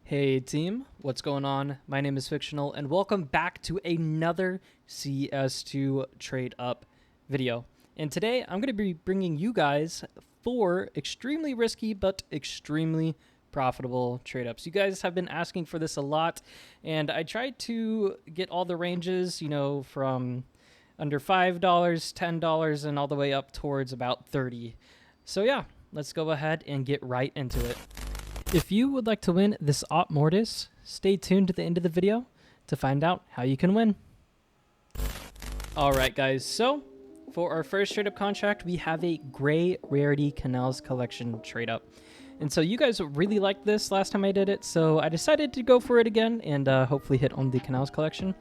Hey team, what's going on? My name is Fictional and welcome back to another CS2 Trade Up video. And today I'm going to be bringing you guys 4 extremely risky but extremely profitable trade ups. You guys have been asking for this a lot, and I tried to get all the ranges, from under $5, $10, and all the way up towards about 30. So yeah, let's go ahead and get right into it. If you would like to win this Op Mortis, stay tuned to the end of the video to find out how you can win. Alright guys, so for our first trade up contract, we have a Gray Rarity Canals Collection trade up. And so you guys really liked this last time I did it, so I decided to go for it again and hopefully hit on the Canals Collection.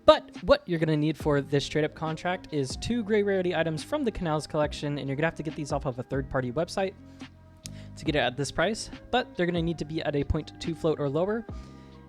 But what you're going to need for this trade up contract is 2 Gray Rarity items from the Canals Collection, and you're going to have to get these off of a third-party website to get it at this price, but they're going to need to be at a 0.2 float or lower,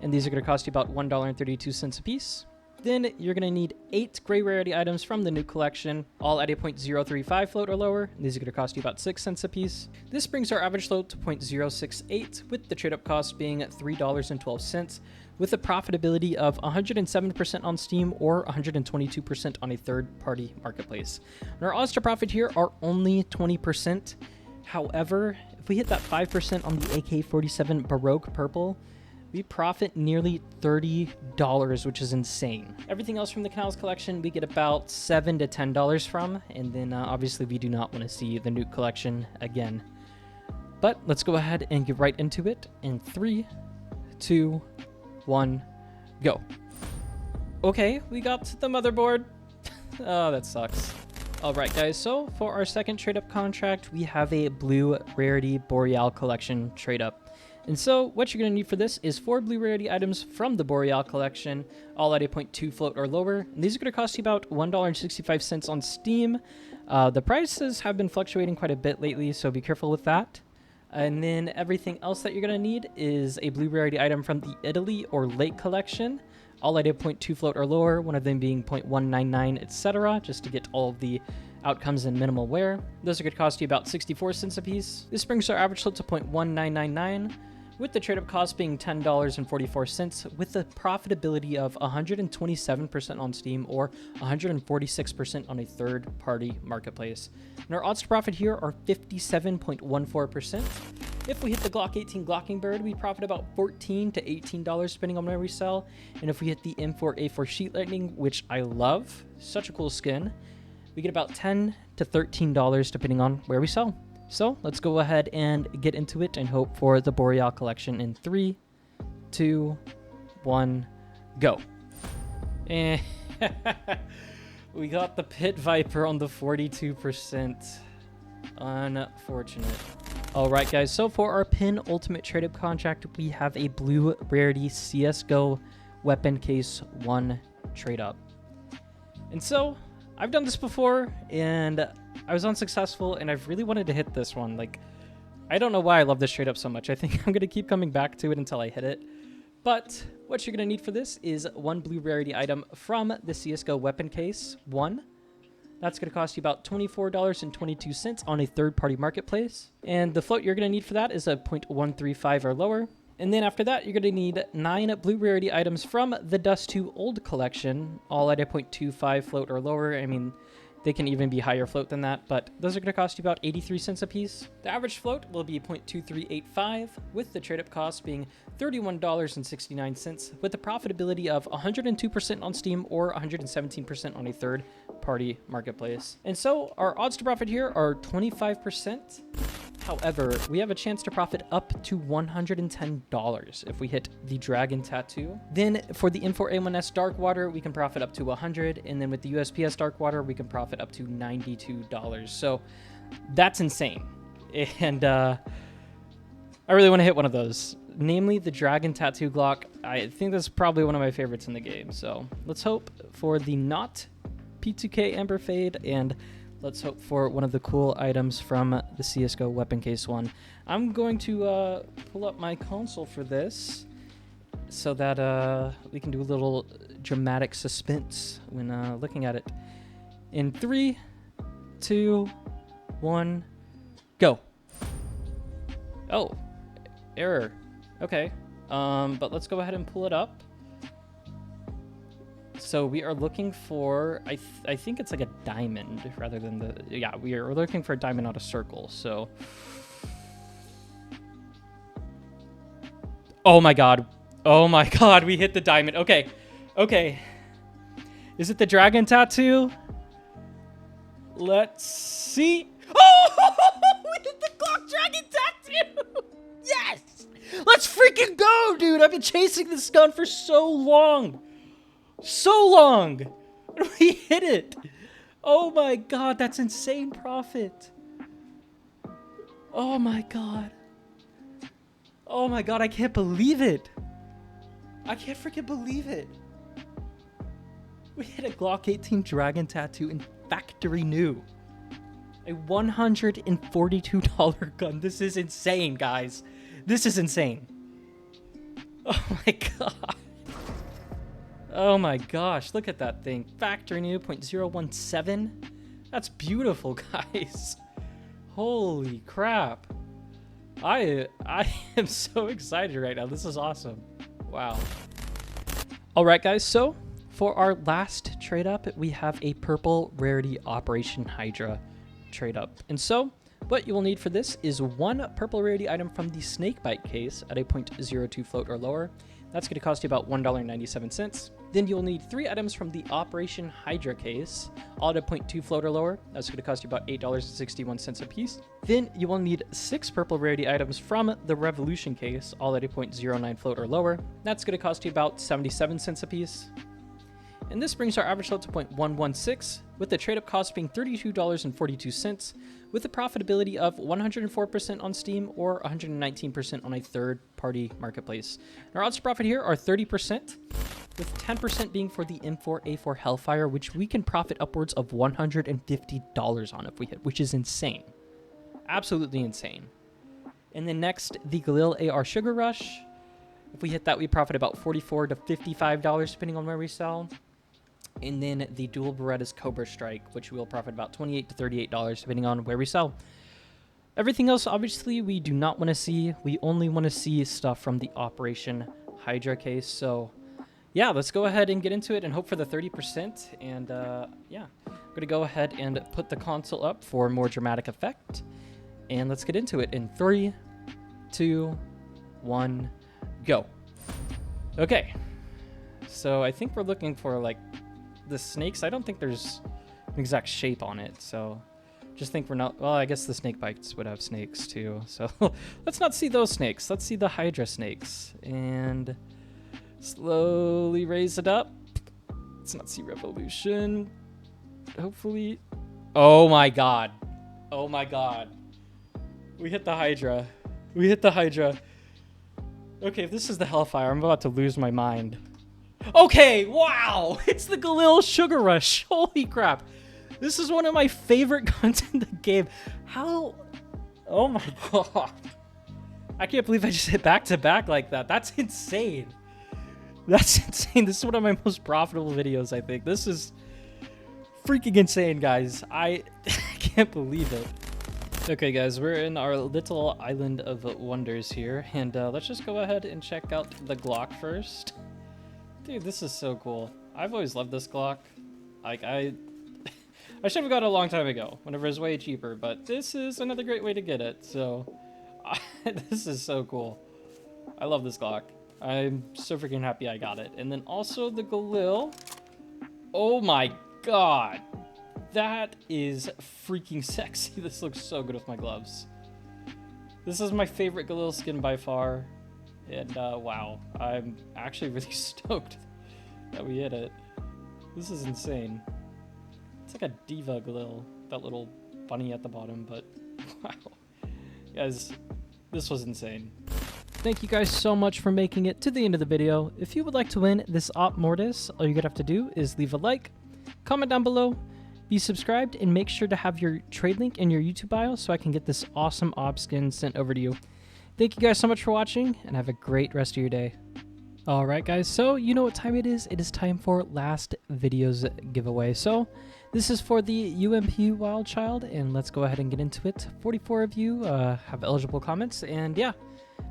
and these are going to cost you about $1.32 a piece. Then you're going to need 8 Gray Rarity items from the new collection, all at a 0.035 float or lower, and these are going to cost you about 6 cents a piece. This brings our average float to 0.068, with the trade-up cost being $3.12, with a profitability of 107% on Steam or 122% on a third-party marketplace. And our odds to profit here are only 20%. However, if we hit that 5% on the AK-47 Baroque Purple, we profit nearly $30, which is insane. Everything else from the Canals collection, we get about $7 to $10 from, and then obviously we do not want to see the new collection again. But let's go ahead and get right into it in 3, 2, 1, go. Okay, we got the motherboard. Oh, that sucks. Alright guys, so for our second trade up contract, we have a Blue Rarity Boreal Collection trade up. And so what you're going to need for this is 4 Blue Rarity items from the Boreal Collection, all at a 0.2 float or lower. And these are going to cost you about $1.65 on Steam. The prices have been fluctuating quite a bit lately, so be careful with that. And then everything else that you're going to need is a Blue Rarity item from the Italy or Lake Collection, all at a 0.2 float or lower, one of them being 0.199, etc., just to get all of the outcomes in minimal wear. Those are going to cost you about 64 cents a piece. This brings our average float to 0.1999, with the trade-up cost being $10.44, with a profitability of 127% on Steam or 146% on a third-party marketplace. And our odds to profit here are 57.14%. If we hit the Glock 18 Glockingbird, we profit about $14 to $18 depending on where we sell. And if we hit the M4A4 Sheet Lightning, which I love, such a cool skin, we get about $10 to $13 depending on where we sell. So let's go ahead and get into it and hope for the Boreal collection in 3, 2, 1, go. And we got the Pit Viper on the 42%. Unfortunate. Alright guys, so for our penultimate trade-up contract, we have a Blue Rarity CSGO Weapon Case 1 trade-up. And so, I've done this before, and I was unsuccessful, and I've really wanted to hit this one. Like, I don't know why I love this trade-up so much. I think I'm going to keep coming back to it until I hit it. But what you're going to need for this is 1 Blue Rarity item from the CSGO Weapon Case 1. That's going to cost you about $24.22 on a third-party marketplace. And the float you're going to need for that is a 0.135 or lower. And then after that, you're going to need 9 Blue Rarity items from the Dust 2 Old Collection, all at a 0.25 float or lower. I mean, they can even be higher float than that, but those are going to cost you about 83 cents a piece. The average float will be 0.2385, with the trade-up cost being $31.69, with a profitability of 102% on Steam or 117% on a third-party marketplace. And so our odds to profit here are 25%. However, we have a chance to profit up to $110 if we hit the Dragon Tattoo. Then for the M4A1S Dark Water, we can profit up to $100, and then with the USPS Dark Water, we can profit up to $92. So that's insane. And I really want to hit one of those, namely the Dragon Tattoo Glock. I think that's probably one of my favorites in the game. So let's hope for the not P2K Amber Fade, and let's hope for one of the cool items from the CSGO Weapon Case 1. I'm going to pull up my console for this so that we can do a little dramatic suspense when looking at it. In 3, 2, 1, go. Oh, error. Okay. But let's go ahead and pull it up. So we are looking for, I think it's like a diamond rather than the, yeah, we're looking for a diamond, not a circle. So, oh my God, we hit the diamond. Okay, okay. Is it the dragon tattoo? Let's see. Oh, we hit the clock dragon tattoo. Yes, let's freaking go, dude. I've been chasing this gun for so long. So long. We hit it. Oh my God, that's insane profit. Oh my God. Oh my God, I can't believe it. I can't freaking believe it. We hit a Glock 18 Dragon Tattoo in factory new. A $142 gun. This is insane, guys. This is insane. Oh my God. Oh my gosh, look at that thing. Factory new, 0.017. That's beautiful, guys. Holy crap. I am so excited right now. This is awesome. Wow. All right, guys, so for our last trade up, we have a purple rarity Operation Hydra trade up. And so what you will need for this is one purple rarity item from the snakebite case at a 0.02 float or lower. That's going to cost you about $1.97. Then you'll need 3 items from the Operation Hydra case, all at a 0.2 float or lower. That's going to cost you about $8.61 a piece. Then you will need 6 purple rarity items from the Revolution case, all at a 0.09 float or lower. That's going to cost you about 77 cents a piece. And this brings our average float to 0.116, with the trade-up cost being $32.42, with a profitability of 104% on Steam or 119% on a third-party marketplace. And our odds to profit here are 30%, with 10% being for the M4A4 Hellfire, which we can profit upwards of $150 on if we hit, which is insane. Absolutely insane. And then next, the Galil AR Sugar Rush. If we hit that, we profit about $44 to $55, depending on where we sell. And then the dual Beretta's Cobra Strike, which we'll profit about $28 to $38, depending on where we sell. Everything else, obviously, we do not want to see. We only want to see stuff from the Operation Hydra case. So, yeah, let's go ahead and get into it and hope for the 30%. And, yeah, I'm going to go ahead and put the console up for more dramatic effect. And let's get into it in 3, 2, 1, go. Okay. So I think we're looking for, like, the snakes. I don't think there's an exact shape on it, so just think we're not, well, I guess the snake bites would have snakes too, so let's not see those snakes. Let's see the Hydra snakes and slowly raise it up. Let's not see Revolution, hopefully. Oh my God, oh my God, we hit the Hydra. We hit the Hydra. Okay, if this is the Hellfire, I'm about to lose my mind. Okay, wow, it's the Galil Sugar Rush. Holy crap. This is one of my favorite guns in the game. How? Oh my God. I can't believe I just hit back to back like that. That's insane. That's insane. This is one of my most profitable videos, I think. This is freaking insane, guys. I can't believe it. Okay, guys, we're in our little island of wonders here. And let's just go ahead and check out the Glock first. Dude, this is so cool. I've always loved this Glock. Like, I should have got it a long time ago, whenever it was way cheaper, but this is another great way to get it, so this is so cool. I love this Glock. I'm so freaking happy I got it. And then also the Galil. Oh my God. That is freaking sexy. This looks so good with my gloves. This is my favorite Galil skin by far. And wow, I'm actually really stoked that we hit it. This is insane. It's like a diva Galil, that little bunny at the bottom, but wow. Guys, this was insane. Thank you guys so much for making it to the end of the video. If you would like to win this Op Mortis, all you're gonna have to do is leave a like, comment down below, be subscribed, and make sure to have your trade link in your YouTube bio so I can get this awesome Op skin sent over to you. Thank you guys so much for watching, and have a great rest of your day. Alright guys, so you know what time it is. It is time for last video's giveaway. So this is for the UMP Wild Child, and let's go ahead and get into it. 44 of you have eligible comments, and yeah,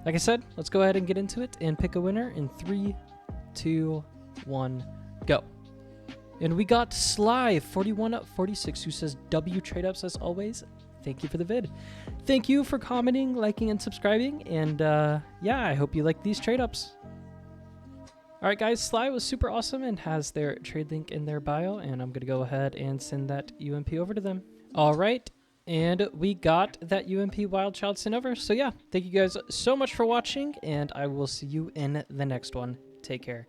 Like I said, let's go ahead and get into it and pick a winner in 3, 2, 1, go. And we got Sly4146 who says W trade ups as always. Thank you for the vid. Thank you for commenting, liking, and subscribing. And yeah, I hope you like these trade ups. All right, guys, Sly was super awesome and has their trade link in their bio. And I'm going to go ahead and send that UMP over to them. All right. And we got that UMP Wild Child sent over. So yeah, thank you guys so much for watching. And I will see you in the next one. Take care.